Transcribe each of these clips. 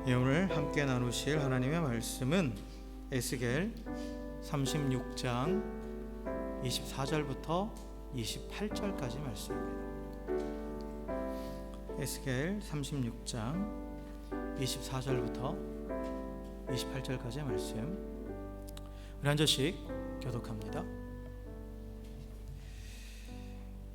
오늘 함께 나누실 하나님의 말씀은 에스겔 36장 24절부터 28절까지 말씀입니다. 에스겔 36장 24절부터 28절까지의 말씀, 우리 한 절씩 교독합니다.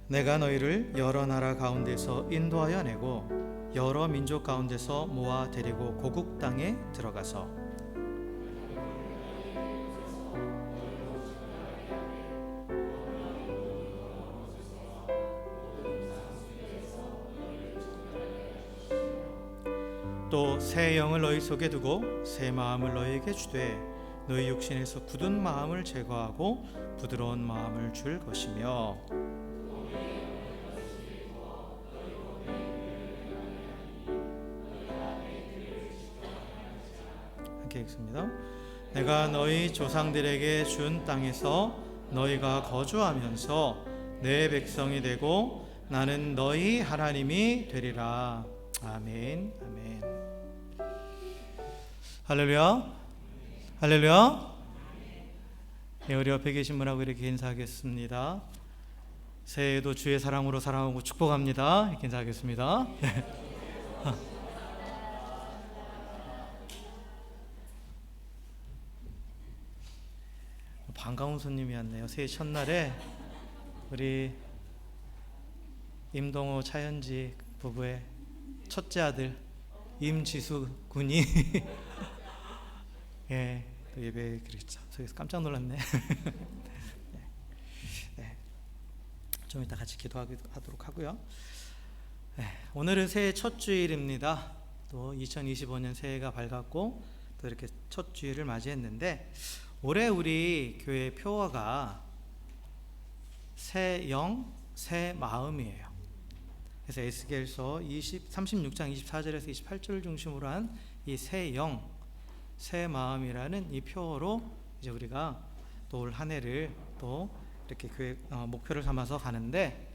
내가 너희를 여러 나라 가운데서 인도하여 내고 여러 민족 가운데서 모아 데리고 고국 땅에 들어가서 또 새 영을 너희 속에 두고 새 마음을 너희에게 주되 너희 육신에서 굳은 마음을 제거하고 부드러운 마음을 줄 것이며, 함께 읽습니다. 내가 너희 조상들에게 준 땅에서 너희가 거주하면서 내 백성이 되고 나는 너희 하나님이 되리라. 아멘. 아멘. 할렐루야. 할렐루야. 네, 우리 옆에 계신 분하고 이렇게 인사하겠습니다. 새해에도 주의 사랑으로 사랑하고 축복합니다. 이렇게 인사하겠습니다. 반가운 손님이 왔네요. 새해 첫날에 우리 임동호 차현지 부부의 첫째 아들 임지수 군이 예, 또 예배 그랬죠. 그래서 깜짝 놀랐네. 네. 좀 이따 같이 기도하도록 하고요. 네, 오늘은 새해 첫 주일입니다. 또 2025년 새해가 밝았고 또 이렇게 첫 주일을 맞이했는데, 올해 우리 교회 표어가 새 영, 새 마음이에요. 그래서 에스겔서 36장 24절에서 28절을 중심으로 한 이 새 영, 새 마음이라는 이 표어로 이제 우리가 또 올 한 해를 또 이렇게 교회 목표를 삼아서 가는데,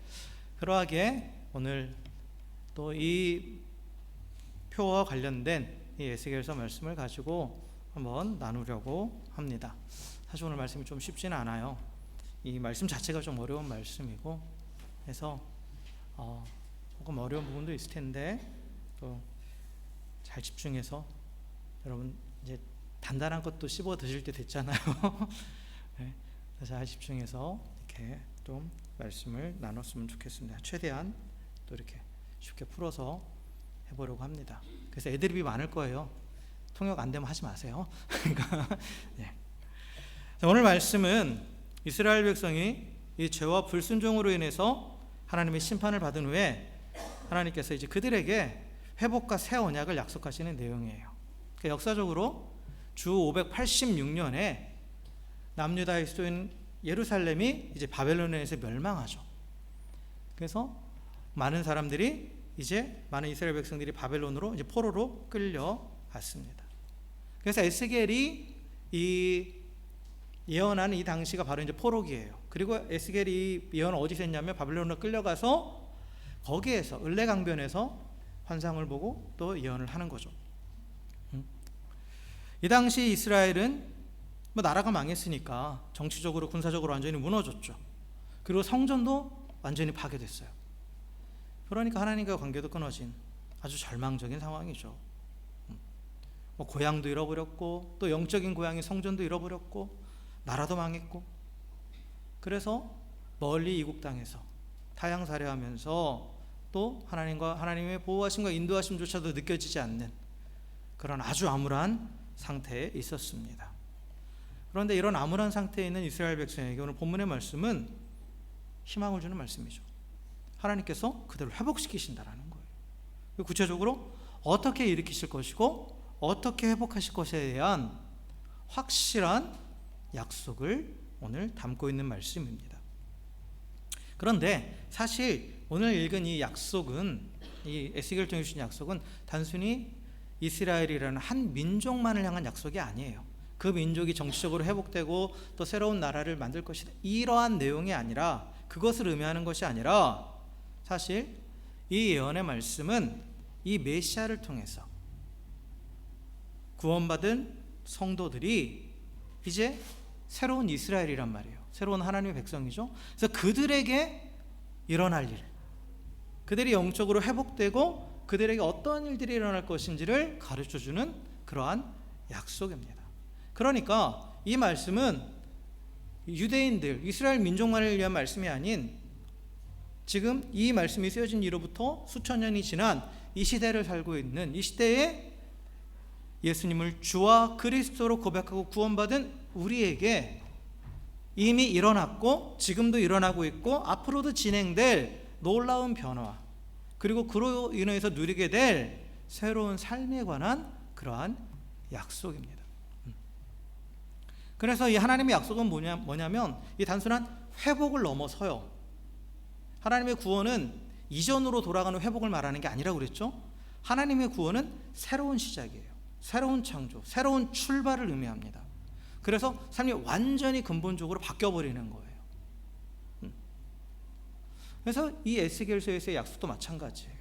그러하게 오늘 또 이 표어와 관련된 이 에스겔서 말씀을 가지고 한번 나누려고 합니다. 사실 오늘 말씀이 좀 쉽지는 않아요. 이 말씀 자체가 좀 어려운 말씀이고 해서 조금 어려운 부분도 있을 텐데 또 잘 집중해서, 여러분 이제 단단한 것도 씹어 드실 때 됐잖아요. 네, 잘 집중해서 이렇게 좀 말씀을 나눴으면 좋겠습니다. 최대한 또 이렇게 쉽게 풀어서 해보려고 합니다. 그래서 애드립이 많을 거예요. 통역 안 되면 하지 마세요. 네. 오늘 말씀은 이스라엘 백성이 이 죄와 불순종으로 인해서 하나님의 심판을 받은 후에 하나님께서 이제 그들에게 회복과 새 언약을 약속하시는 내용이에요. 그러니까 역사적으로 주 586년에 남유다의 수도인 예루살렘이 이제 바벨론에서 멸망하죠. 그래서 많은 사람들이 많은 이스라엘 백성들이 바벨론으로 이제 포로로 끌려갔습니다. 그래서 에스겔이 이 예언하는 이 당시가 바로 이제 포로기예요. 그리고 에스겔이 이 예언을 어디서 했냐면 바벨론으로 끌려가서 거기에서 을레강변에서 환상을 보고 또 예언을 하는 거죠. 이 당시 이스라엘은 나라가 망했으니까 정치적으로 군사적으로 완전히 무너졌죠. 그리고 성전도 완전히 파괴됐어요. 그러니까 하나님과 관계도 끊어진 아주 절망적인 상황이죠. 고향도 잃어버렸고 또 영적인 고향인 성전도 잃어버렸고 나라도 망했고, 그래서 멀리 이국 땅에서 타향살이하면서 또 하나님의 보호하심과 인도하심조차도 느껴지지 않는 그런 아주 암울한 상태에 있었습니다. 그런데 이런 암울한 상태에 있는 이스라엘 백성에게 오늘 본문의 말씀은 희망을 주는 말씀이죠. 하나님께서 그들을 회복시키신다라는 거예요. 구체적으로 어떻게 일으키실 것이고 어떻게 회복하실 것에 대한 확실한 약속을 오늘 담고 있는 말씀입니다. 그런데 사실 오늘 읽은 이 약속은, 이 에스겔을 통해 주신 약속은 단순히 이스라엘이라는 한 민족만을 향한 약속이 아니에요. 그 민족이 정치적으로 회복되고 또 새로운 나라를 만들 것이다, 이러한 내용이 아니라, 그것을 의미하는 것이 아니라, 사실 이 예언의 말씀은 이 메시아를 통해서 구원받은 성도들이 이제 새로운 이스라엘이란 말이에요. 새로운 하나님의 백성이죠. 그래서 그들에게 일어날 일, 그들이 영적으로 회복되고 그들에게 어떤 일들이 일어날 것인지를 가르쳐주는 그러한 약속입니다. 그러니까 이 말씀은 유대인들, 이스라엘 민족만을 위한 말씀이 아닌 지금 이 말씀이 쓰여진 이로부터 수천 년이 지난 이 시대를 살고 있는 이 시대에 예수님을 주와 그리스도로 고백하고 구원받은 우리에게 이미 일어났고 지금도 일어나고 있고 앞으로도 진행될 놀라운 변화, 그리고 그로 인해서 누리게 될 새로운 삶에 관한 그러한 약속입니다. 그래서 이 하나님의 약속은 뭐냐면 이 단순한 회복을 넘어서요, 하나님의 구원은 이전으로 돌아가는 회복을 말하는 게 아니라고 그랬죠. 하나님의 구원은 새로운 시작이에요. 새로운 창조, 새로운 출발을 의미합니다. 그래서 삶이 완전히 근본적으로 바뀌어버리는 거예요. 그래서 이 에스겔서에서의 약속도 마찬가지예요.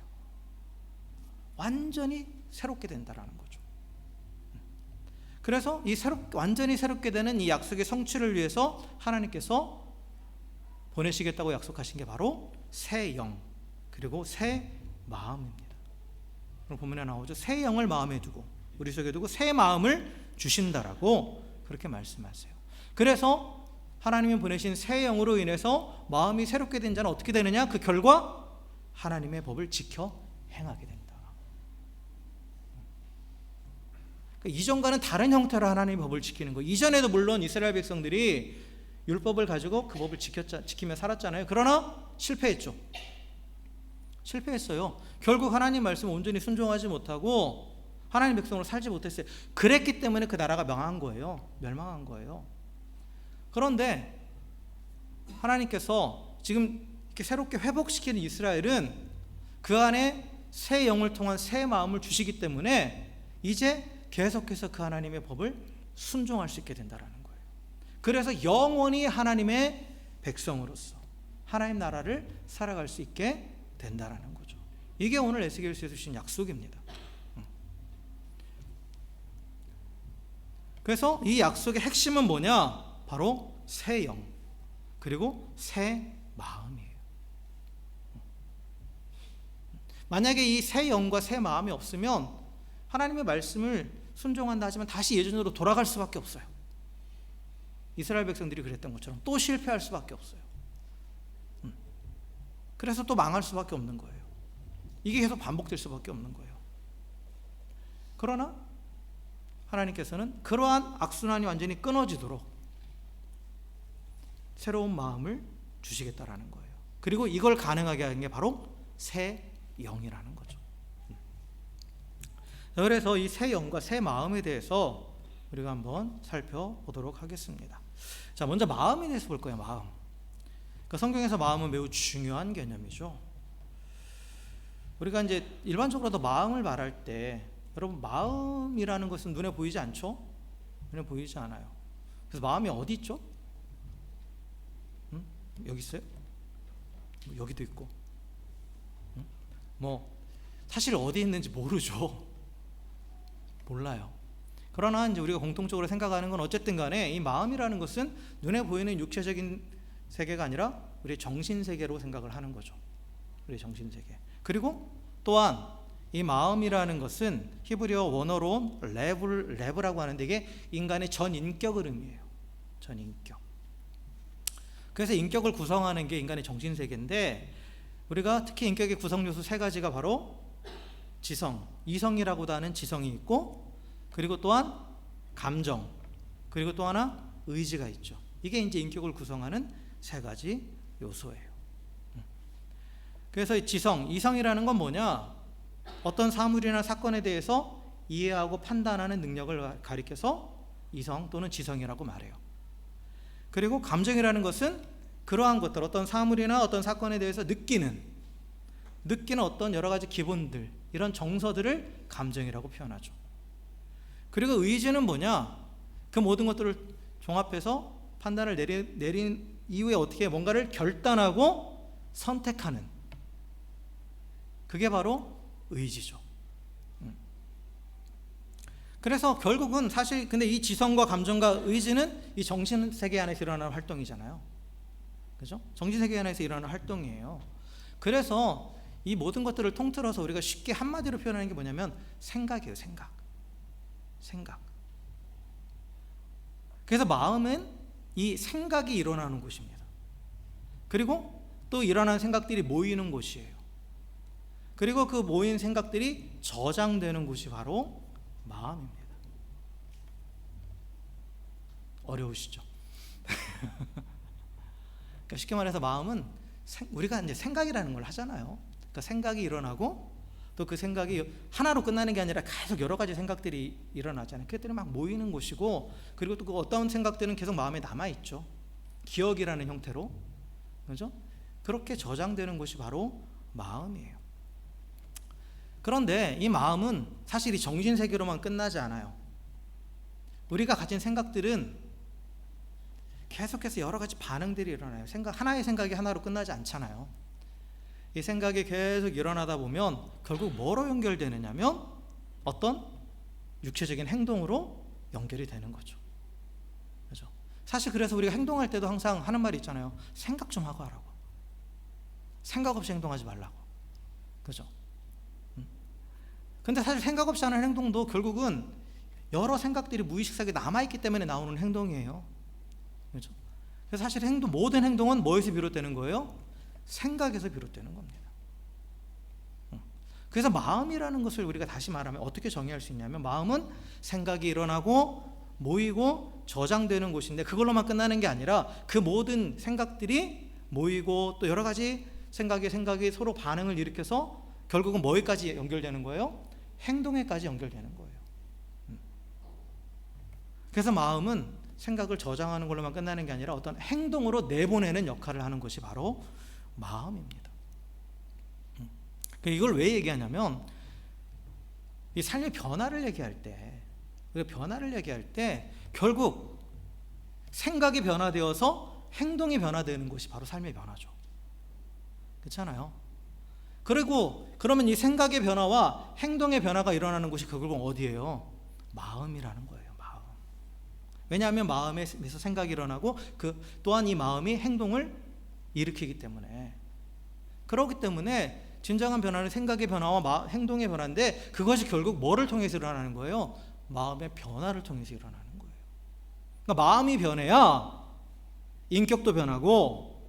완전히 새롭게 된다라는 거죠. 그래서 이 완전히 새롭게 되는 이 약속의 성취를 위해서 하나님께서 보내시겠다고 약속하신 게 바로 새 영, 그리고 새 마음입니다. 그럼 본문에 나오죠. 새 영을 마음에 두고, 우리 속에 두고 새 마음을 주신다라고 그렇게 말씀하세요. 그래서 하나님이 보내신 새 영으로 인해서 마음이 새롭게 된 자는 어떻게 되느냐? 그 결과 하나님의 법을 지켜 행하게 된다. 그러니까 이전과는 다른 형태로 하나님의 법을 지키는 거예요. 이전에도 물론 이스라엘 백성들이 율법을 가지고 그 법을 지키며 살았잖아요. 그러나 실패했죠. 실패했어요. 결국 하나님 말씀을 온전히 순종하지 못하고 하나님 백성으로 살지 못했어요. 그랬기 때문에 그 나라가 멸망한 거예요. 그런데 하나님께서 지금 이렇게 새롭게 회복시키는 이스라엘은 그 안에 새 영을 통한 새 마음을 주시기 때문에 이제 계속해서 그 하나님의 법을 순종할 수 있게 된다라는 거예요. 그래서 영원히 하나님의 백성으로서 하나님 나라를 살아갈 수 있게 된다라는 거죠. 이게 오늘 에스겔서에서 주신 약속입니다. 그래서 이 약속의 핵심은 뭐냐? 바로 새 영, 그리고 새 마음이에요. 만약에 이 새 영과 새 마음이 없으면 하나님의 말씀을 순종한다 하지만 다시 예전으로 돌아갈 수밖에 없어요. 이스라엘 백성들이 그랬던 것처럼 또 실패할 수밖에 없어요. 그래서 또 망할 수밖에 없는 거예요. 이게 계속 반복될 수밖에 없는 거예요. 그러나 하나님께서는 그러한 악순환이 완전히 끊어지도록 새로운 마음을 주시겠다라는 거예요. 그리고 이걸 가능하게 하는 게 바로 새 영이라는 거죠. 그래서 이 새 영과 새 마음에 대해서 우리가 한번 살펴보도록 하겠습니다. 자, 먼저 마음에 대해서 볼 거예요. 마음. 그러니까 성경에서 마음은 매우 중요한 개념이죠. 우리가 이제 일반적으로 마음을 말할 때, 여러분, 마음이라는 것은 눈에 보이지 않죠? 눈에 보이지 않아요. 그래서 마음이 어디 있죠? 여기 있어요? 여기도 있고. 사실 어디 있는지 모르죠. 몰라요. 그러나 이제 우리가 공통적으로 생각하는 건 어쨌든 간에 이 마음이라는 것은 눈에 보이는 육체적인 세계가 아니라 우리의 정신 세계로 생각을 하는 거죠. 우리의 정신 세계. 그리고 또한 이 마음이라는 것은 히브리어 원어로 레브라고 하는데 이게 인간의 전인격을 의미해요. 전인격. 그래서 인격을 구성하는 게 인간의 정신 세계인데, 우리가 특히 인격의 구성 요소 세 가지가 바로 지성, 이성이라고도 하는 지성이 있고, 그리고 또한 감정, 그리고 또 하나 의지가 있죠. 이게 이제 인격을 구성하는 세 가지 요소예요. 그래서 이 지성, 이성이라는 건 뭐냐? 어떤 사물이나 사건에 대해서 이해하고 판단하는 능력을 가리켜서 이성 또는 지성이라고 말해요. 그리고 감정이라는 것은 그러한 것들, 어떤 사물이나 어떤 사건에 대해서 느끼는 어떤 여러 가지 기본들, 이런 정서들을 감정이라고 표현하죠. 그리고 의지는 뭐냐? 그 모든 것들을 종합해서 판단을 내린 이후에 어떻게 뭔가를 결단하고 선택하는, 그게 바로 의지죠. 그래서 결국은 사실 근데 이 지성과 감정과 의지는 이 정신 세계 안에서 일어나는 활동이잖아요. 그죠? 정신 세계 안에서 일어나는 활동이에요. 그래서 이 모든 것들을 통틀어서 우리가 쉽게 한마디로 표현하는 게 뭐냐면 생각이에요. 생각. 그래서 마음은 이 생각이 일어나는 곳입니다. 그리고 또 일어나는 생각들이 모이는 곳이에요. 그리고 그 모인 생각들이 저장되는 곳이 바로 마음입니다. 어려우시죠? 그러니까 쉽게 말해서 마음은 우리가 이제 생각이라는 걸 하잖아요. 그러니까 생각이 일어나고 또 그 생각이 하나로 끝나는 게 아니라 계속 여러 가지 생각들이 일어나잖아요. 그것들이 막 모이는 곳이고, 그리고 또 그 어떤 생각들은 계속 마음에 남아있죠. 기억이라는 형태로. 그죠? 그렇게 저장되는 곳이 바로 마음이에요. 그런데 이 마음은 사실 이 정신세계로만 끝나지 않아요. 우리가 가진 생각들은 계속해서 여러 가지 반응들이 일어나요. 하나의 생각이 하나로 끝나지 않잖아요. 이 생각이 계속 일어나다 보면 결국 뭐로 연결되느냐면 어떤 육체적인 행동으로 연결이 되는 거죠. 그죠? 사실 그래서 우리가 행동할 때도 항상 하는 말이 있잖아요. 생각 좀 하고 하라고. 생각 없이 행동하지 말라고. 그죠? 근데 사실 생각 없이 하는 행동도 결국은 여러 생각들이 무의식 속에 남아있기 때문에 나오는 행동이에요. 그죠? 그래서 사실 모든 행동은 뭐에서 비롯되는 거예요? 생각에서 비롯되는 겁니다. 그래서 마음이라는 것을 우리가 다시 말하면 어떻게 정의할 수 있냐면, 마음은 생각이 일어나고 모이고 저장되는 곳인데, 그걸로만 끝나는 게 아니라 그 모든 생각들이 모이고 또 여러 가지 생각이 서로 반응을 일으켜서 결국은 뭐에까지 연결되는 거예요? 행동에까지 연결되는 거예요. 그래서 마음은 생각을 저장하는 걸로만 끝나는 게 아니라 어떤 행동으로 내보내는 역할을 하는 것이 바로 마음입니다. 이걸 왜 얘기하냐면, 이 삶의 변화를 얘기할 때, 결국 생각이 변화되어서 행동이 변화되는 것이 바로 삶의 변화죠. 그렇잖아요. 그러면 이 생각의 변화와 행동의 변화가 일어나는 곳이 결국은 어디예요? 마음이라는 거예요. 마음. 왜냐하면 마음에서 생각이 일어나고 또한 이 마음이 행동을 일으키기 때문에. 그렇기 때문에 진정한 변화는 생각의 변화와 행동의 변화인데, 그것이 결국 뭐를 통해서 일어나는 거예요? 마음의 변화를 통해서 일어나는 거예요. 그러니까 마음이 변해야 인격도 변하고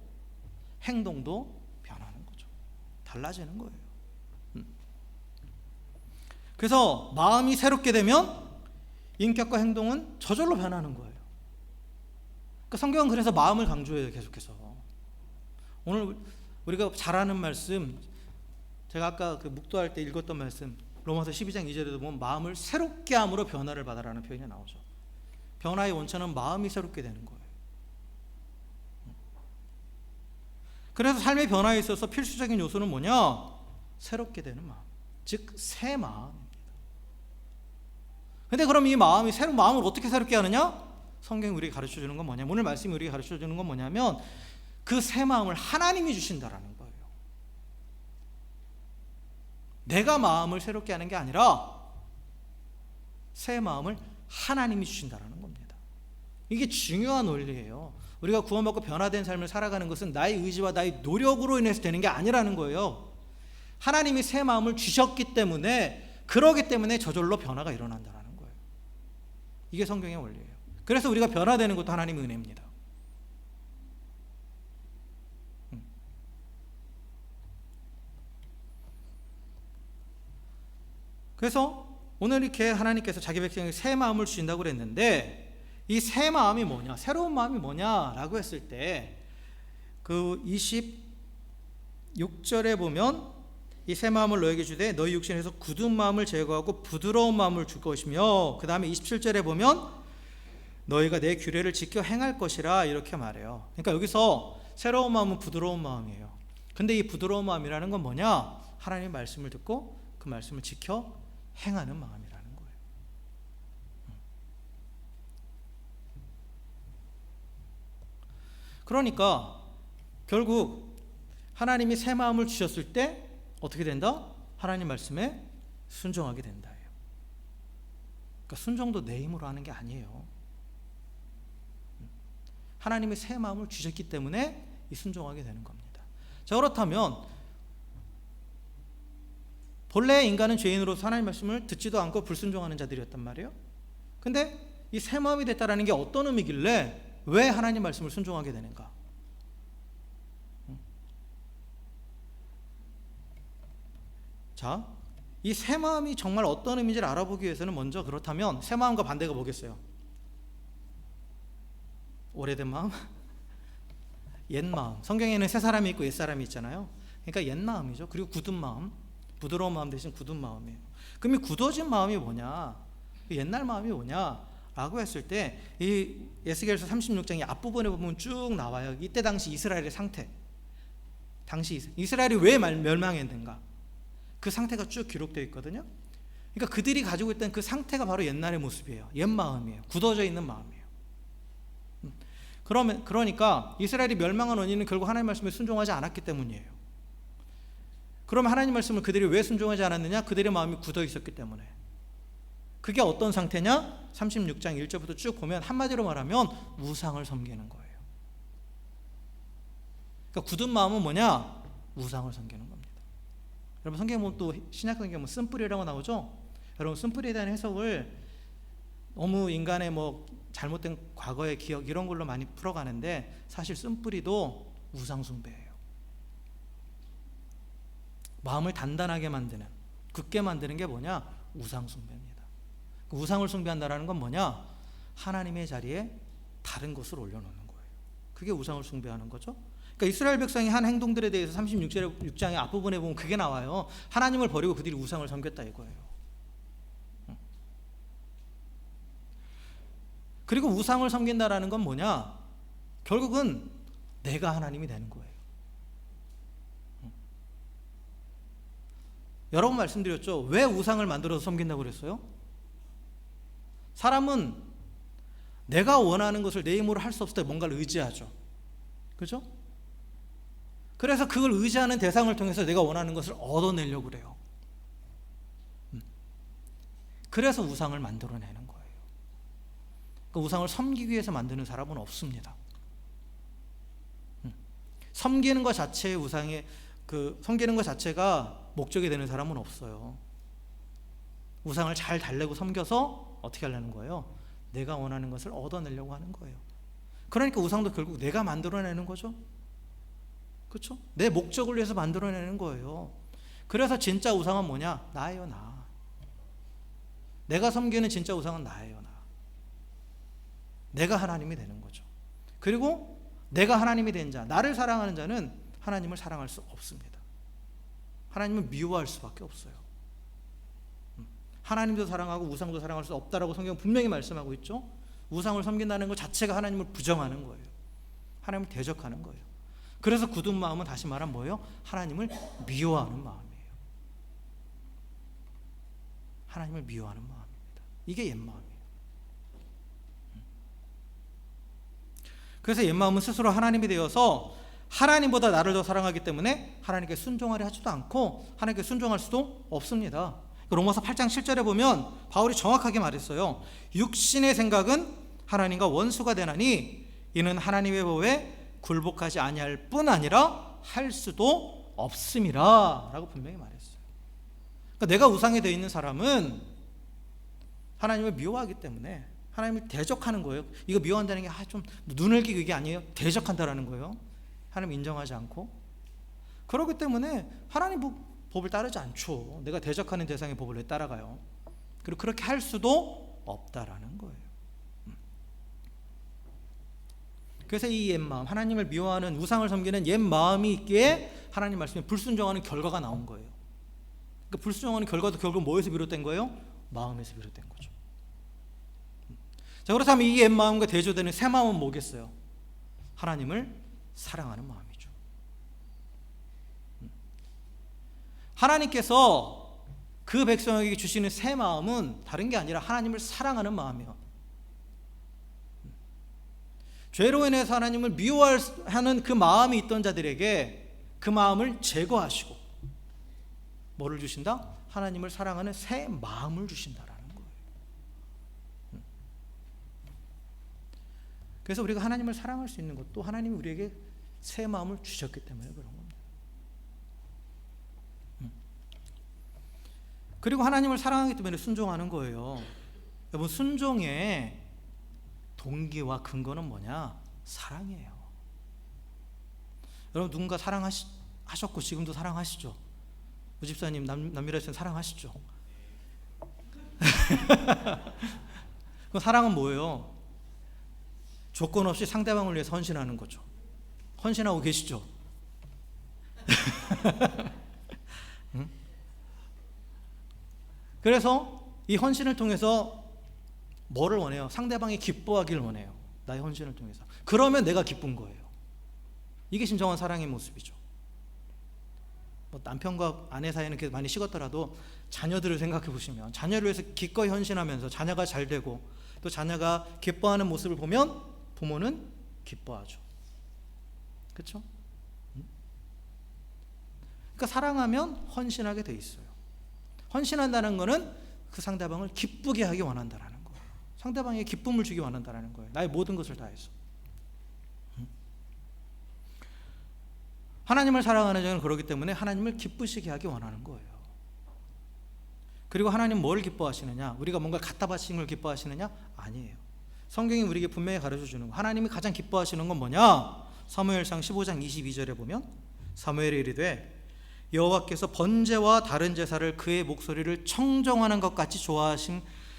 행동도 변하는 거죠. 달라지는 거예요. 그래서 마음이 새롭게 되면 인격과 행동은 저절로 변하는 거예요. 그러니까 성경은 그래서 마음을 강조해요. 계속해서. 오늘 우리가 잘 아는 말씀, 제가 아까 묵도할 때 읽었던 말씀, 로마서 12장 2절에도 보면 마음을 새롭게 함으로 변화를 받아라는 표현이 나오죠. 변화의 원천은 마음이 새롭게 되는 거예요. 그래서 삶의 변화에 있어서 필수적인 요소는 뭐냐? 새롭게 되는 마음, 즉 새 마음입니다. 근데 그럼 이 새로운 마음을 어떻게 새롭게 하느냐? 성경이 우리에게 가르쳐주는 건 뭐냐면, 오늘 말씀이 우리에게 가르쳐주는 건 뭐냐면, 그 새 마음을 하나님이 주신다라는 거예요. 내가 마음을 새롭게 하는 게 아니라 새 마음을 하나님이 주신다라는 겁니다. 이게 중요한 원리예요. 우리가 구원받고 변화된 삶을 살아가는 것은 나의 의지와 나의 노력으로 인해서 되는 게 아니라는 거예요. 하나님이 새 마음을 주셨기 때문에, 그러기 때문에 저절로 변화가 일어난다는 거예요. 이게 성경의 원리예요. 그래서 우리가 변화되는 것도 하나님의 은혜입니다. 그래서 오늘 이렇게 하나님께서 자기 백성에게 새 마음을 주신다고 그랬는데, 이 새 마음이 뭐냐, 새로운 마음이 뭐냐라고 했을 때, 그 26절에 보면 이 새 마음을 너에게 주되 너희 육신에서 굳은 마음을 제거하고 부드러운 마음을 줄 것이며, 그 다음에 27절에 보면 너희가 내 규례를 지켜 행할 것이라, 이렇게 말해요. 그러니까 여기서 새로운 마음은 부드러운 마음이에요. 근데 이 부드러운 마음이라는 건 뭐냐? 하나님의 말씀을 듣고 그 말씀을 지켜 행하는 마음이라는 거예요. 그러니까 결국 하나님이 새 마음을 주셨을 때 어떻게 된다? 하나님 말씀에 순종하게 된다. 그러니까 순종도 내 힘으로 하는 게 아니에요. 하나님의 새 마음을 주셨기 때문에 이 순종하게 되는 겁니다. 자, 그렇다면 본래 인간은 죄인으로서 하나님 말씀을 듣지도 않고 불순종하는 자들이었단 말이에요. 근데 이 새 마음이 됐다라는 게 어떤 의미길래 왜 하나님 말씀을 순종하게 되는가? 자, 이 새 마음이 정말 어떤 의미인지를 알아보기 위해서는 먼저 그렇다면 새 마음과 반대가 뭐겠어요? 오래된 마음? 옛 마음. 성경에는 새 사람이 있고 옛 사람이 있잖아요. 그러니까 옛 마음이죠. 그리고 굳은 마음, 부드러운 마음 대신 굳은 마음이에요. 그럼 이 굳어진 마음이 뭐냐? 옛날 마음이 뭐냐? 라고 했을 때 이 에스겔서 36장의 앞부분에 보면 쭉 나와요. 이때 당시 이스라엘의 상태, 당시 이스라엘이 왜 멸망했는가, 그 상태가 쭉 기록되어 있거든요. 그러니까 그들이 가지고 있던 그 상태가 바로 옛날의 모습이에요. 옛 마음이에요. 굳어져 있는 마음이에요. 그러니까 이스라엘이 멸망한 원인은 결국 하나님 말씀에 순종하지 않았기 때문이에요. 그러면 하나님 말씀을 그들이 왜 순종하지 않았느냐? 그들의 마음이 굳어 있었기 때문에. 그게 어떤 상태냐? 36장 1절부터 쭉 보면 한마디로 말하면 우상을 섬기는 거예요. 그러니까 굳은 마음은 뭐냐? 우상을 섬기는 겁니다. 여러분 성경에 보면 또 신약 성경에 보면 쓴뿌리라고 나오죠? 여러분 쓴뿌리에 대한 해석을 너무 인간의 뭐 잘못된 과거의 기억 이런 걸로 많이 풀어가는데 사실 쓴뿌리도 우상 숭배예요. 마음을 단단하게 만드는, 굳게 만드는 게 뭐냐? 우상 숭배입니다. 우상을 숭배한다는 건 뭐냐? 하나님의 자리에 다른 것을 올려놓는 거예요. 그게 우상을 숭배하는 거죠. 그러니까 이스라엘 백성이 한 행동들에 대해서 36장의 앞부분에 보면 그게 나와요. 하나님을 버리고 그들이 우상을 섬겼다 이거예요. 그리고 우상을 섬긴다라는 건 뭐냐? 결국은 내가 하나님이 되는 거예요. 여러 번 말씀드렸죠. 왜 우상을 만들어서 섬긴다고 그랬어요? 사람은 내가 원하는 것을 내 힘으로 할 수 없을 때 뭔가를 의지하죠. 그죠? 그래서 그걸 의지하는 대상을 통해서 내가 원하는 것을 얻어내려고 그래요. 그래서 우상을 만들어내는 거예요. 그 우상을 섬기기 위해서 만드는 사람은 없습니다. 섬기는 것 자체의 우상의 섬기는 것 자체가 목적이 되는 사람은 없어요. 우상을 잘 달래고 섬겨서 어떻게 하려는 거예요? 내가 원하는 것을 얻어내려고 하는 거예요. 그러니까 우상도 결국 내가 만들어내는 거죠. 그렇죠? 내 목적을 위해서 만들어내는 거예요. 그래서 진짜 우상은 뭐냐? 나예요, 나. 내가 섬기는 진짜 우상은 나예요, 나. 내가 하나님이 되는 거죠. 그리고 내가 하나님이 된 자, 나를 사랑하는 자는 하나님을 사랑할 수 없습니다. 하나님을 미워할 수밖에 없어요. 하나님도 사랑하고 우상도 사랑할 수 없다라고 성경은 분명히 말씀하고 있죠. 우상을 섬긴다는 것 자체가 하나님을 부정하는 거예요. 하나님을 대적하는 거예요. 그래서 굳은 마음은 다시 말하면 뭐예요? 하나님을 미워하는 마음이에요. 하나님을 미워하는 마음입니다. 이게 옛 마음이에요. 그래서 옛 마음은 스스로 하나님이 되어서 하나님보다 나를 더 사랑하기 때문에 하나님께 순종하려 하지도 않고 하나님께 순종할 수도 없습니다. 로마서 8장 7절에 보면 바울이 정확하게 말했어요. 육신의 생각은 하나님과 원수가 되나니 이는 하나님의 법에 굴복하지 아니할 뿐 아니라 할 수도 없음이라 라고 분명히 말했어요. 그러니까 내가 우상이 되어 있는 사람은 하나님을 미워하기 때문에 하나님을 대적하는 거예요. 이거 미워한다는 게 좀 눈을 끼고 이게 아니에요. 대적한다라는 거예요. 하나님 인정하지 않고. 그렇기 때문에 하나님 법을 따르지 않죠. 내가 대적하는 대상의 법을 왜 따라가요? 그리고 그렇게 할 수도 없다라는 거예요. 그래서 이 옛 마음, 하나님을 미워하는 우상을 섬기는 옛 마음이 있기에 하나님 말씀에 불순종하는 결과가 나온 거예요. 그러니까 불순종하는 결과도 결국 뭐에서 비롯된 거예요? 마음에서 비롯된 거죠. 자, 그렇다면 이 옛 마음과 대조되는 새 마음은 뭐겠어요? 하나님을 사랑하는 마음이죠. 하나님께서 그 백성에게 주시는 새 마음은 다른 게 아니라 하나님을 사랑하는 마음이에요. 죄로 인해서 하나님을 미워하는 그 마음이 있던 자들에게 그 마음을 제거하시고 뭐를 주신다? 하나님을 사랑하는 새 마음을 주신다라는 거예요. 그래서 우리가 하나님을 사랑할 수 있는 것도 하나님이 우리에게 새 마음을 주셨기 때문에 그런 겁니다. 그리고 하나님을 사랑하기 때문에 순종하는 거예요. 여러분, 순종의 동기와 근거는 뭐냐? 사랑이에요. 여러분, 누군가 사랑하셨고 지금도 사랑하시죠? 우 집사님, 남미라 씨는 사랑하시죠? 그 사랑은 뭐예요? 조건 없이 상대방을 위해서 헌신하는 거죠. 헌신하고 계시죠? 응? 그래서 이 헌신을 통해서 뭐를 원해요? 상대방이 기뻐하기를 원해요. 나의 헌신을 통해서. 그러면 내가 기쁜 거예요. 이게 진정한 사랑의 모습이죠. 뭐 남편과 아내 사이는 그렇게 많이 식었더라도 자녀들을 생각해 보시면, 자녀를 위해서 기꺼이 헌신하면서 자녀가 잘 되고 또 자녀가 기뻐하는 모습을 보면 부모는 기뻐하죠. 그렇죠? 그러니까 사랑하면 헌신하게 돼 있어요. 헌신한다는 것은 그 상대방을 기쁘게 하기 원한다라는 거예요. 상대방에게 기쁨을 주기 원한다라는 거예요. 나의 모든 것을 다해서. 하나님을 사랑하는 자는 그렇기 때문에 하나님을 기쁘시게 하기 원하는 거예요. 그리고 하나님 뭘 기뻐하시느냐? 우리가 뭔가 갖다 바치는 걸 기뻐하시느냐? 아니에요. 성경이 우리에게 분명히 가르쳐 주는 거. 하나님이 가장 기뻐하시는 건 뭐냐? 사무엘상 15장 22절에 보면 사무엘이 이르되 여호와께서 번제와 다른 제사를 그의 목소리를 청정하는 것 같이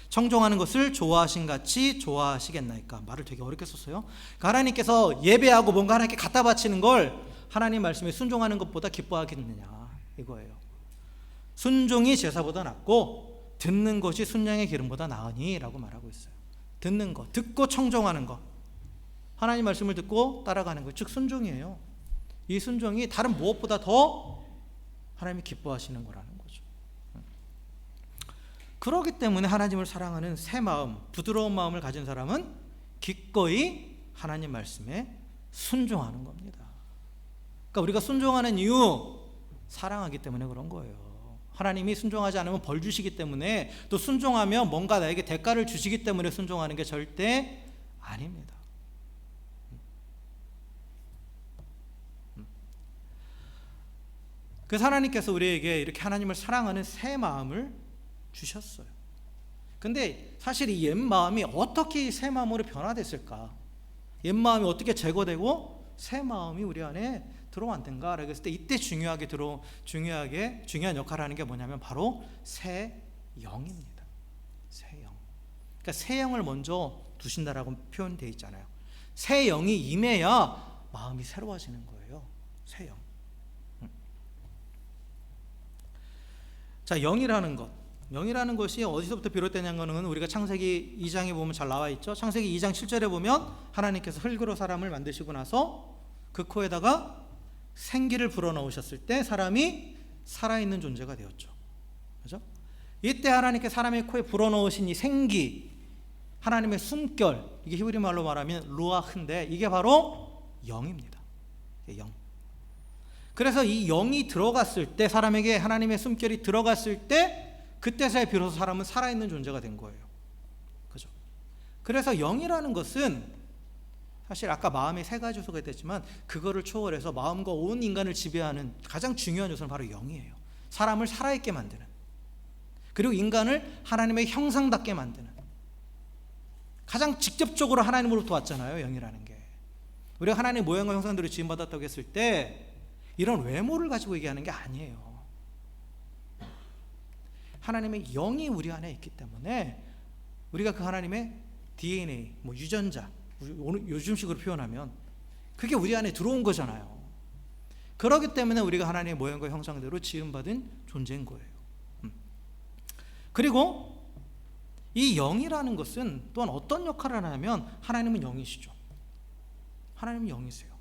청정하는 것을 좋아하신 같이 좋아하시겠나이까. 말을 되게 어렵게 썼어요. 그러니까 하나님께서 예배하고 뭔가 하나님께 갖다 바치는 걸 하나님 말씀에 순종하는 것보다 기뻐하겠느냐 이거예요. 순종이 제사보다 낫고 듣는 것이 순양의 기름보다 나으니 라고 말하고 있어요. 듣는 것, 듣고 청정하는 것, 하나님 말씀을 듣고 따라가는 것, 즉 순종이에요. 이 순종이 다른 무엇보다 더 하나님이 기뻐하시는 거라는 거죠. 그렇기 때문에 하나님을 사랑하는 새 마음, 부드러운 마음을 가진 사람은 기꺼이 하나님 말씀에 순종하는 겁니다. 그러니까 우리가 순종하는 이유, 사랑하기 때문에 그런 거예요. 하나님이 순종하지 않으면 벌 주시기 때문에, 또 순종하면 뭔가 나에게 대가를 주시기 때문에 순종하는 게 절대 아닙니다. 그래서 하나님께서 우리에게 이렇게 하나님을 사랑하는 새 마음을 주셨어요. 근데 사실 이 옛 마음이 어떻게 새 마음으로 변화됐을까? 옛 마음이 어떻게 제거되고 새 마음이 우리 안에 들어왔는가? 라고 했을 때 이때 중요한 역할을 하는 게 뭐냐면 바로 새 영입니다. 새 영. 그러니까 새 영을 먼저 두신다라고 표현되어 있잖아요. 새 영이 임해야 마음이 새로워지는 거예요. 새 영. 자, 영이라는 것이 어디서부터 비롯되냐는 것은 우리가 창세기 2장에 보면 잘 나와 있죠. 창세기 2장 7절에 보면 하나님께서 흙으로 사람을 만드시고 나서 그 코에다가 생기를 불어넣으셨을 때 사람이 살아있는 존재가 되었죠. 그렇죠? 이때 하나님께 사람의 코에 불어넣으신 이 생기, 하나님의 숨결, 이게 히브리 말로 말하면 루아흐인데 이게 바로 영입니다. 영. 그래서 이 영이 들어갔을 때, 사람에게 하나님의 숨결이 들어갔을 때 그때서야 비로소 사람은 살아있는 존재가 된 거예요. 그죠? 그래서 영이라는 것은 사실 아까 마음의 세 가지 요소가 있었지만 그거를 초월해서 마음과 온 인간을 지배하는 가장 중요한 요소는 바로 영이에요. 사람을 살아있게 만드는, 그리고 인간을 하나님의 형상답게 만드는, 가장 직접적으로 하나님으로부터 왔잖아요. 영이라는 게. 우리가 하나님의 모양과 형상대로 지음받았다고 했을 때 이런 외모를 가지고 얘기하는 게 아니에요. 하나님의 영이 우리 안에 있기 때문에 우리가 그 하나님의 DNA, 유전자, 요즘식으로 표현하면 그게 우리 안에 들어온 거잖아요. 그렇기 때문에 우리가 하나님의 모양과 형상대로 지음받은 존재인 거예요. 그리고 이 영이라는 것은 또한 어떤 역할을 하냐면 하나님은 영이시죠. 하나님은 영이세요.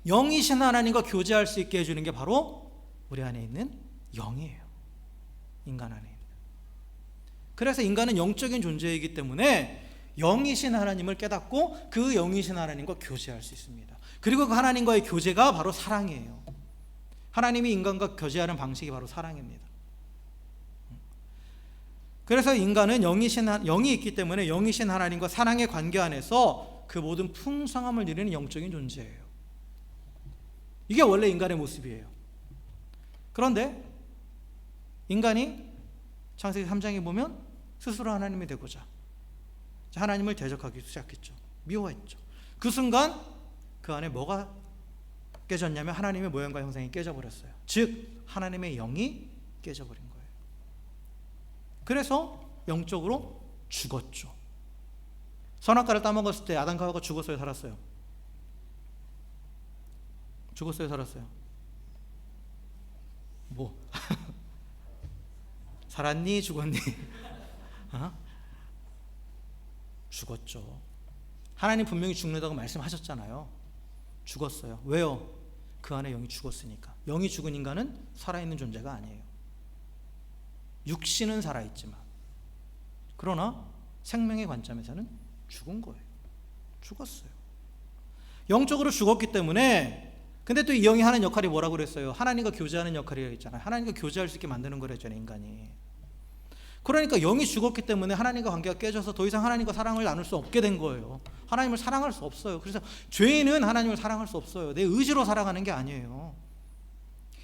영이신 하나님과 교제할 수 있게 해주는 게 바로 우리 안에 있는 영이에요. 인간 안에 있는. 그래서 인간은 영적인 존재이기 때문에 영이신 하나님을 깨닫고 그 영이신 하나님과 교제할 수 있습니다. 그리고 그 하나님과의 교제가 바로 사랑이에요. 하나님이 인간과 교제하는 방식이 바로 사랑입니다. 그래서 인간은 영이 있기 때문에 영이신 하나님과 사랑의 관계 안에서 그 모든 풍성함을 누리는 영적인 존재예요. 이게 원래 인간의 모습이에요. 그런데 인간이 창세기 3장에 보면 스스로 하나님이 되고자 하나님을 대적하기 시작했죠. 미워했죠. 그 순간 그 안에 뭐가 깨졌냐면 하나님의 모양과 형상이 깨져버렸어요. 즉 하나님의 영이 깨져버린 거예요. 그래서 영적으로 죽었죠. 선악과를 따먹었을 때 아담과 하와가 죽었어요, 살았어요? 죽었어요, 살았어요? 뭐? 살았니? 죽었니? 어? 죽었죠. 하나님 분명히 죽는다고 말씀하셨잖아요. 죽었어요. 왜요? 그 안에 영이 죽었으니까. 영이 죽은 인간은 살아있는 존재가 아니에요. 육신은 살아있지만, 그러나 생명의 관점에서는 죽은 거예요. 죽었어요. 영적으로 죽었기 때문에. 근데 또 이 영이 하는 역할이 뭐라고 그랬어요? 하나님과 교제하는 역할이라고 했잖아요. 하나님과 교제할 수 있게 만드는 거랬잖아요, 인간이. 그러니까 영이 죽었기 때문에 하나님과 관계가 깨져서 더 이상 하나님과 사랑을 나눌 수 없게 된 거예요. 하나님을 사랑할 수 없어요. 그래서 죄인은 하나님을 사랑할 수 없어요. 내 의지로 사랑하는 게 아니에요.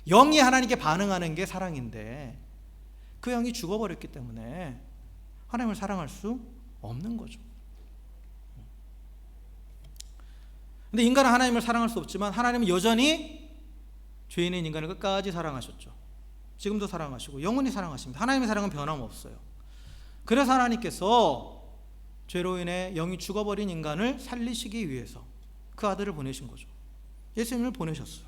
영이 하나님께 반응하는 게 사랑인데 그 영이 죽어버렸기 때문에 하나님을 사랑할 수 없는 거죠. 근데 인간은 하나님을 사랑할 수 없지만 하나님은 여전히 죄인인 인간을 끝까지 사랑하셨죠. 지금도 사랑하시고 영원히 사랑하십니다. 하나님의 사랑은 변함없어요. 그래서 하나님께서 죄로 인해 영이 죽어버린 인간을 살리시기 위해서 그 아들을 보내신 거죠. 예수님을 보내셨어요.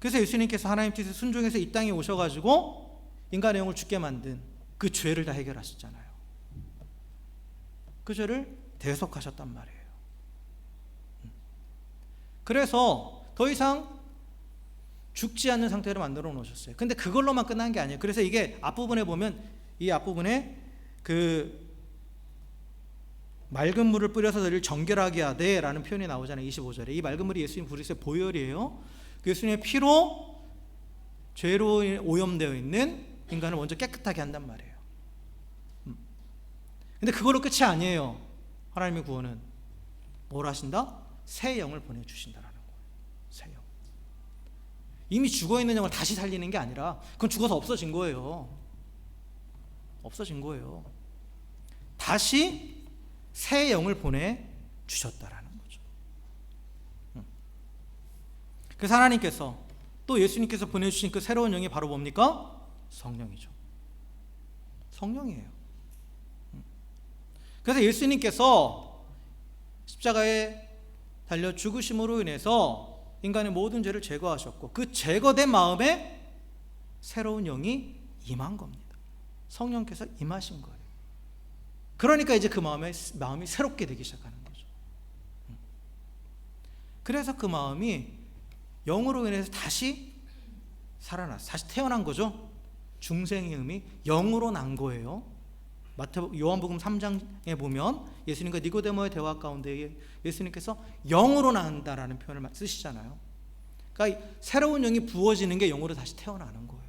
그래서 예수님께서 하나님 뜻에 순종해서 이 땅에 오셔가지고 인간의 영을 죽게 만든 그 죄를 다 해결하셨잖아요. 그 죄를 대속하셨단 말이에요. 그래서 더 이상 죽지 않는 상태로 만들어 놓으셨어요. 근데 그걸로만 끝난 게 아니에요. 그래서 이게 앞부분에 보면 이 앞부분에 그 맑은 물을 뿌려서 너를 정결하게 하되 라는 표현이 나오잖아요. 25절에. 이 맑은 물이 예수님 부르짖의 보혈이에요. 그 예수님의 피로 죄로 오염되어 있는 인간을 먼저 깨끗하게 한단 말이에요. 근데 그걸로 끝이 아니에요. 하나님의 구원은 뭘 하신다? 새 영을 보내주신다라는 거예요. 새 영. 이미 죽어있는 영을 다시 살리는 게 아니라 그건 죽어서 없어진 거예요. 없어진 거예요. 다시 새 영을 보내주셨다라는 거죠. 그래서 하나님께서 또 예수님께서 보내주신 그 새로운 영이 바로 뭡니까? 성령이죠. 성령이에요. 그래서 예수님께서 십자가에 달려 죽으심으로 인해서 인간의 모든 죄를 제거하셨고 그 제거된 마음에 새로운 영이 임한 겁니다. 성령께서 임하신 거예요. 그러니까 이제 그 마음이 새롭게 되기 시작하는 거죠. 그래서 그 마음이 영으로 인해서 다시 살아났어요. 다시 태어난 거죠. 중생의 의미 영으로 난 거예요. 요한복음 3장에 보면 예수님과 니고데모의 대화 가운데 예수님께서 영으로 난다라는 표현을 쓰시잖아요. 그러니까 새로운 영이 부어지는 게 영으로 다시 태어나는 거예요.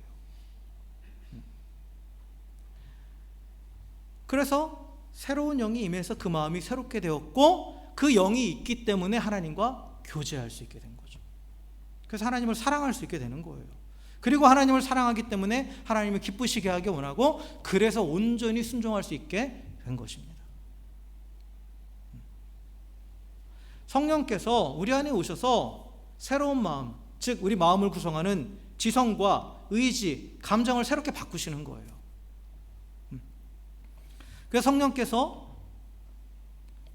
그래서 새로운 영이 임해서 그 마음이 새롭게 되었고 그 영이 있기 때문에 하나님과 교제할 수 있게 된 거죠. 그래서 하나님을 사랑할 수 있게 되는 거예요. 그리고 하나님을 사랑하기 때문에 하나님을 기쁘시게 하기 원하고 그래서 온전히 순종할 수 있게 된 것입니다. 성령께서 우리 안에 오셔서 새로운 마음, 즉 우리 마음을 구성하는 지성과 의지, 감정을 새롭게 바꾸시는 거예요. 그래서 성령께서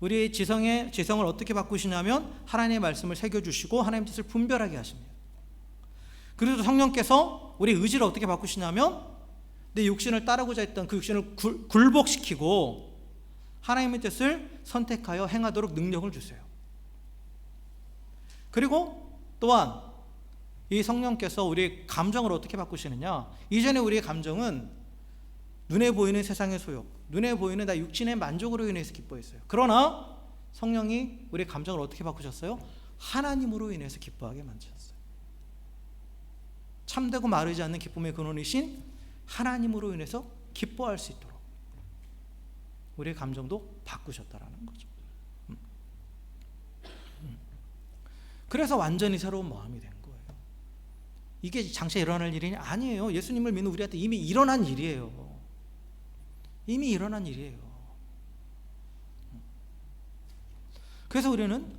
우리의 지성을 어떻게 바꾸시냐면 하나님의 말씀을 새겨주시고 하나님의 뜻을 분별하게 하십니다. 그래서 성령께서 우리 의지를 어떻게 바꾸시냐면 내 육신을 따르고자 했던 그 육신을 굴복시키고 하나님의 뜻을 선택하여 행하도록 능력을 주세요. 그리고 또한 이 성령께서 우리의 감정을 어떻게 바꾸시느냐, 이전에 우리의 감정은 눈에 보이는 세상의 소욕, 눈에 보이는 나 육신의 만족으로 인해서 기뻐했어요. 그러나 성령이 우리의 감정을 어떻게 바꾸셨어요? 하나님으로 인해서 기뻐하게 만드셨어요. 참되고 마르지 않는 기쁨의 근원이신 하나님으로 인해서 기뻐할 수 있도록 우리의 감정도 바꾸셨다라는 거죠. 그래서 완전히 새로운 마음이 된 거예요. 이게 장차 일어날 일이 아니에요. 예수님을 믿는 우리한테 이미 일어난 일이에요. 이미 일어난 일이에요. 그래서 우리는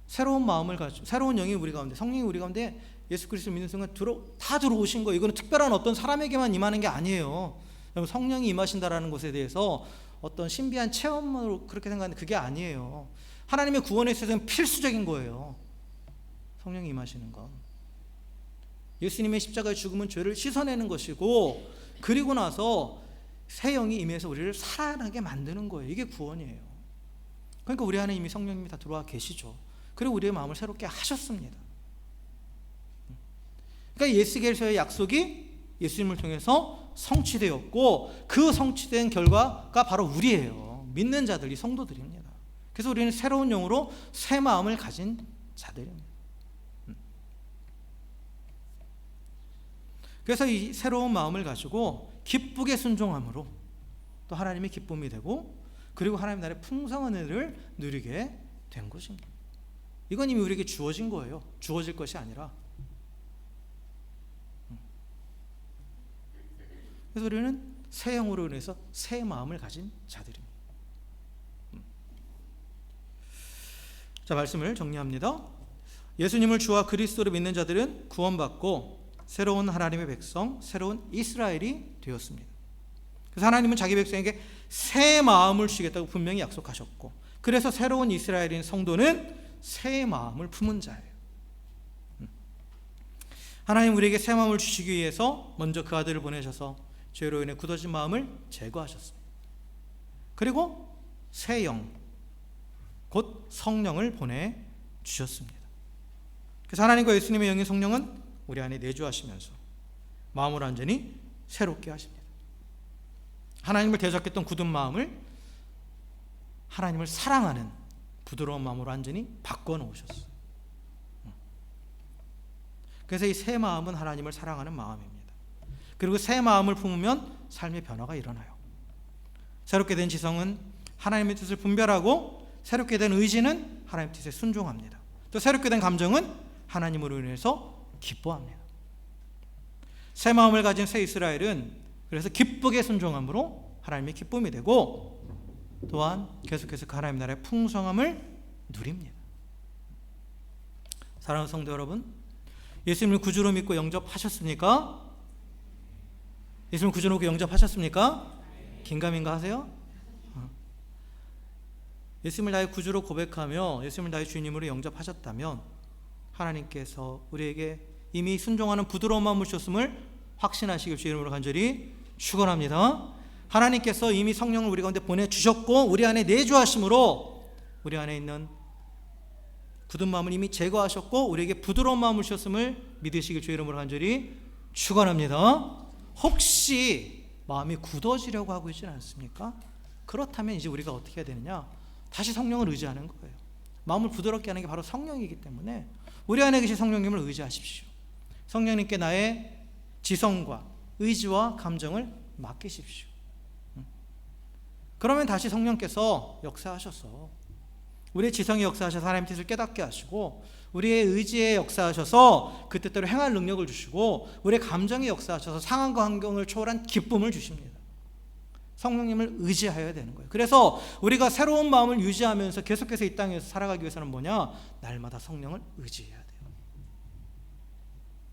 새로운 마음을 가지고, 새로운 영이 우리 가운데, 성령이 우리 가운데 예수 그리스도를 믿는 순간 다 들어오신 거예요. 이거는 특별한 어떤 사람에게만 임하는 게 아니에요. 성령이 임하신다라는 것에 대해서 어떤 신비한 체험으로 그렇게 생각하는데 그게 아니에요. 하나님의 구원에 있어서는 필수적인 거예요. 성령이 임하시는 건. 예수님의 십자가의 죽음은 죄를 씻어내는 것이고, 그리고 나서 새 영이 임해서 우리를 살아나게 만드는 거예요. 이게 구원이에요. 그러니까 우리 안에 이미 성령님이 다 들어와 계시죠. 그리고 우리의 마음을 새롭게 하셨습니다. 그러니까 예수께서의 약속이 예수님을 통해서 성취되었고, 그 성취된 결과가 바로 우리예요. 믿는 자들, 이 성도들입니다. 그래서 우리는 새로운 영으로 새 마음을 가진 자들입니다. 그래서 이 새로운 마음을 가지고 기쁘게 순종함으로 또 하나님의 기쁨이 되고, 그리고 하나님 나라의 풍성한 은혜를 누리게 된 것입니다. 이건 이미 우리에게 주어진 거예요. 주어질 것이 아니라. 그래서 우리는 새 영으로 인해서 새 마음을 가진 자들입니다. 자, 말씀을 정리합니다. 예수님을 주와 그리스도로 믿는 자들은 구원받고 새로운 하나님의 백성, 새로운 이스라엘이 되었습니다. 그래서 하나님은 자기 백성에게 새 마음을 주시겠다고 분명히 약속하셨고, 그래서 새로운 이스라엘인 성도는 새 마음을 품은 자예요. 하나님 우리에게 새 마음을 주시기 위해서 먼저 그 아들을 보내셔서 죄로 인해 굳어진 마음을 제거하셨습니다. 그리고 새 영, 곧 성령을 보내주셨습니다. 그래서 하나님과 예수님의 영인 성령은 우리 안에 내주하시면서 마음을 완전히 새롭게 하십니다. 하나님을 대적했던 굳은 마음을 하나님을 사랑하는 부드러운 마음으로 완전히 바꿔놓으셨어요. 그래서 이 새 마음은 하나님을 사랑하는 마음입니다. 그리고 새 마음을 품으면 삶의 변화가 일어나요. 새롭게 된 지성은 하나님의 뜻을 분별하고, 새롭게 된 의지는 하나님의 뜻에 순종합니다. 또 새롭게 된 감정은 하나님으로 인해서 기뻐합니다. 새 마음을 가진 새 이스라엘은 그래서 기쁘게 순종함으로 하나님의 기쁨이 되고, 또한 계속해서 그 하나님 나라의 풍성함을 누립니다. 사랑하는 성도 여러분, 예수님을 구주로 믿고 영접하셨습니까? 예수님을 구주로 믿고 영접하셨습니까? 긴가민가 하세요? 예수님을 나의 구주로 고백하며 예수님을 나의 주님으로 영접하셨다면 하나님께서 우리에게 이미 순종하는 부드러운 마음을 주셨음을 확신하시길 주의 이름으로 간절히 축원합니다. 하나님께서 이미 성령을 우리 가운데 보내주셨고 우리 안에 내주하심으로 우리 안에 있는 굳은 마음을 이미 제거하셨고 우리에게 부드러운 마음을 주셨음을 믿으시길 주의 이름으로 간절히 축원합니다. 혹시 마음이 굳어지려고 하고 있지는 않습니까? 그렇다면 이제 우리가 어떻게 해야 되느냐? 다시 성령을 의지하는 거예요. 마음을 부드럽게 하는 게 바로 성령이기 때문에 우리 안에 계신 성령님을 의지하십시오. 성령님께 나의 지성과 의지와 감정을 맡기십시오. 그러면 다시 성령께서 역사하셔서 우리의 지성의 역사하셔서 하나님의 뜻을 깨닫게 하시고 우리의 의지에 역사하셔서 그 뜻대로 행할 능력을 주시고 우리의 감정에 역사하셔서 상황과 환경을 초월한 기쁨을 주십니다. 성령님을 의지해야 되는 거예요. 그래서 우리가 새로운 마음을 유지하면서 계속해서 이 땅에서 살아가기 위해서는 뭐냐? 날마다 성령을 의지해야 돼요.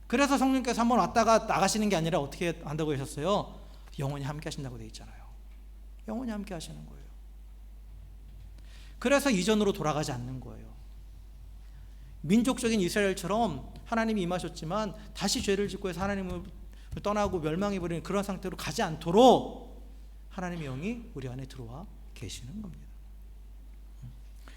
그래서 성령께서 한번 왔다가 나가시는 게 아니라 어떻게 한다고 하셨어요? 영원히 함께 하신다고 되어 있잖아요. 영원히 함께 하시는 거예요. 그래서 이전으로 돌아가지 않는 거예요. 민족적인 이스라엘처럼 하나님이 임하셨지만 다시 죄를 짓고 해서 하나님을 떠나고 멸망해버리는 그런 상태로 가지 않도록 하나님의 영이 우리 안에 들어와 계시는 겁니다.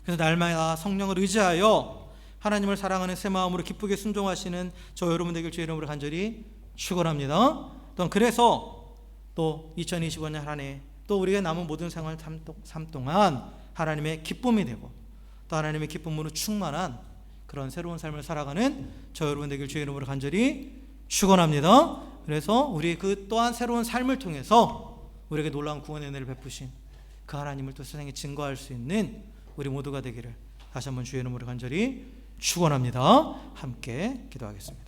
그래서 날마다 성령을 의지하여 하나님을 사랑하는 새 마음으로 기쁘게 순종하시는 저 여러분 되길 주의 이름으로 간절히 축원합니다. 또 그래서 또 2025년 한 해 또 우리가 남은 모든 생활 삶 동안 하나님의 기쁨이 되고 또 하나님의 기쁨으로 충만한 그런 새로운 삶을 살아가는 저 여러분 되길 주의 이름으로 간절히 축원합니다. 그래서 우리 그 또한 새로운 삶을 통해서 우리에게 놀라운 구원의 은혜를 베푸신 그 하나님을 또 세상에 증거할 수 있는 우리 모두가 되기를 다시 한번 주의 이름으로 간절히 축원합니다. 함께 기도하겠습니다.